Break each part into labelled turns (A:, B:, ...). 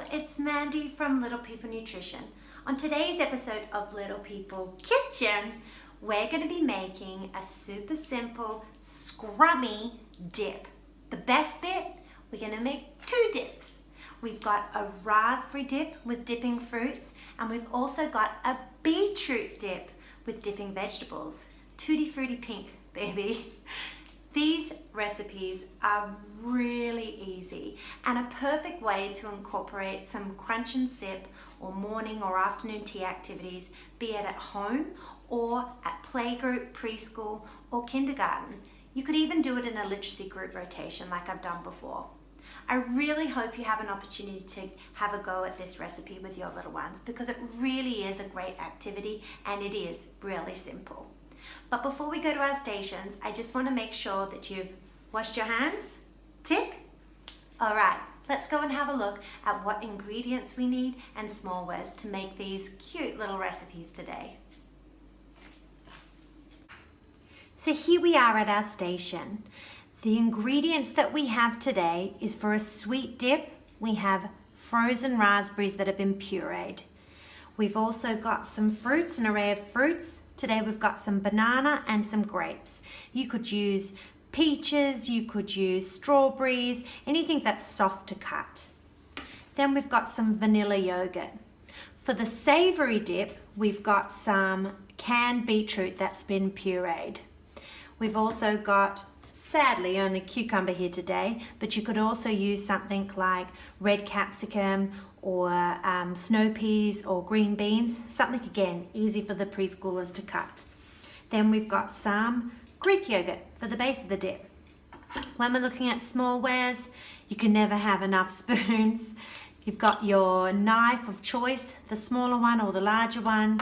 A: it's Mandy from Little People Nutrition. On today's episode of Little People Kitchen, we're going to be making a super simple, scrummy dip. The best bit, we're going to make two dips. We've got a raspberry dip with dipping fruits, and we've also got a beetroot dip with dipping vegetables. Tutti frutti pink, baby. These recipes are really easy and a perfect way to incorporate some crunch and sip or morning or afternoon tea activities, be it at home or at playgroup, preschool or kindergarten. You could even do it in a literacy group rotation like I've done before. I really hope you have an opportunity to have a go at this recipe with your little ones because it really is a great activity and it is really simple. But before we go to our stations, I just want to make sure that you've washed your hands. Tick. All right, let's go and have a look at what ingredients we need and smallwares to make these cute little recipes today. So here we are at our station. The ingredients that we have today is for a sweet dip. We have frozen raspberries that have been pureed. We've also got some fruits, an array of fruits. Today we've got some banana and some grapes. You could use peaches, you could use strawberries, anything that's soft to cut. Then we've got some vanilla yogurt. For the savory dip, we've got some canned beetroot that's been pureed. We've also got, sadly, only cucumber here today, but you could also use something like red capsicum or snow peas or green beans, something again easy for the preschoolers to cut. Then we've got some Greek yogurt for the base of the dip. When we're looking at smallwares, you can never have enough spoons. You've got your knife of choice, the smaller one or the larger one,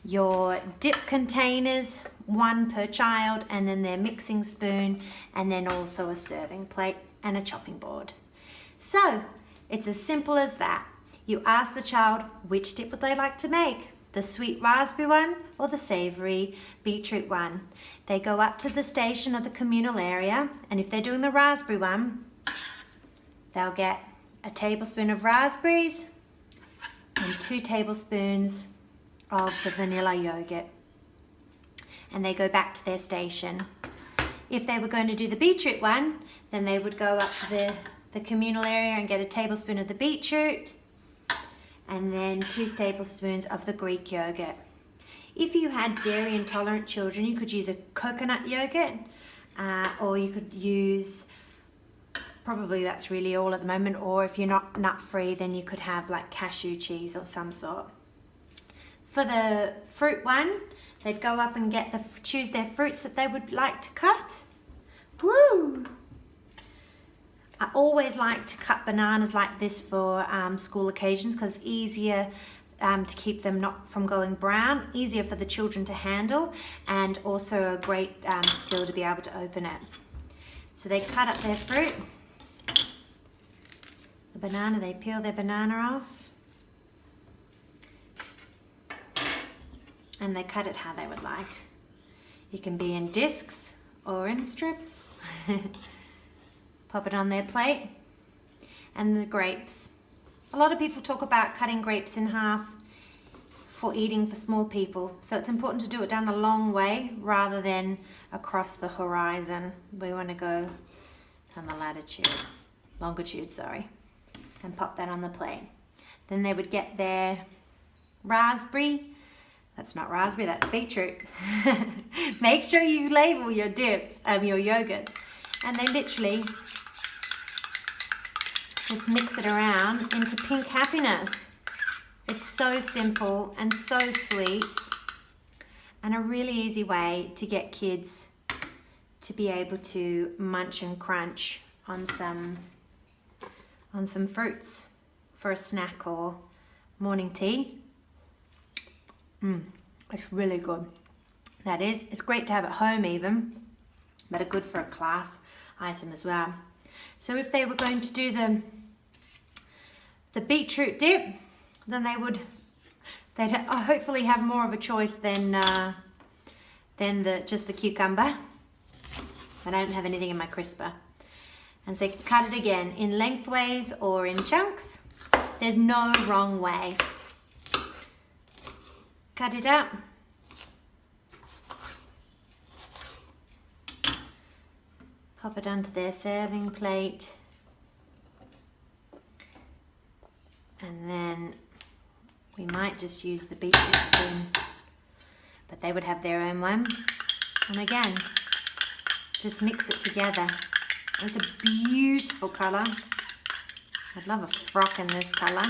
A: your dip containers, one per child, and then their mixing spoon, and then also a serving plate and a chopping board. So it's as simple as that. You ask the child which dip would they like to make, the sweet raspberry one or the savory beetroot one. They go up to the station or the communal area, and if they're doing the raspberry one, they'll get a tablespoon of raspberries and 2 tablespoons of the vanilla yogurt. And they go back to their station. If they were going to do the beetroot one, then they would go up to the communal area and get a tablespoon of the beetroot and then 2 tablespoons of the Greek yogurt. If you had dairy intolerant children, you could use a coconut yogurt or you could use, probably that's really all at the moment, or if you're not nut free, then you could have like cashew cheese or some sort. For the fruit one, they'd go up and choose their fruits that they would like to cut. Woo! I always like to cut bananas like this for school occasions because it's easier to keep them not from going brown, easier for the children to handle, and also a great skill to be able to open it. So they cut up their fruit. The banana, they peel their banana off. And they cut it how they would like. It can be in discs or in strips. Pop it on their plate. And the grapes. A lot of people talk about cutting grapes in half for eating for small people. So it's important to do it down the long way rather than across the horizon. We want to go down the longitude, and pop that on the plate. Then they would get their raspberry. That's not raspberry, that's beetroot. Make sure you label your dips, your yogurts. And they literally just mix it around into pink happiness. It's so simple and so sweet and a really easy way to get kids to be able to munch and crunch on some fruits for a snack or morning tea. It's really good. That is, it's great to have at home even, but are good for a class item as well. So if they were going to do the beetroot dip, then they'd hopefully have more of a choice than just the cucumber. I don't have anything in my crisper. And so cut it again in lengthways or in chunks. There's no wrong way. Cut it up. Pop it onto their serving plate. And then we might just use the beetroot spoon, but they would have their own one. And again, just mix it together. It's a beautiful colour. I'd love a frock in this colour.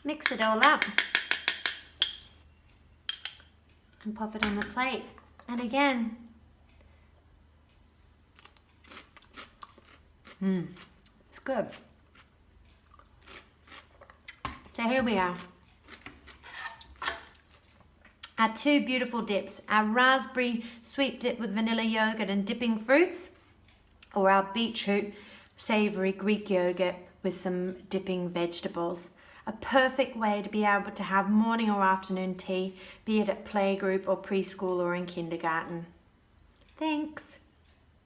A: Mix it all up and pop it on the plate. And again, it's good. So here we are. Our two beautiful dips, our raspberry sweet dip with vanilla yogurt and dipping fruits, or our beetroot savoury Greek yogurt with some dipping vegetables. A perfect way to be able to have morning or afternoon tea, be it at playgroup or preschool or in kindergarten. Thanks.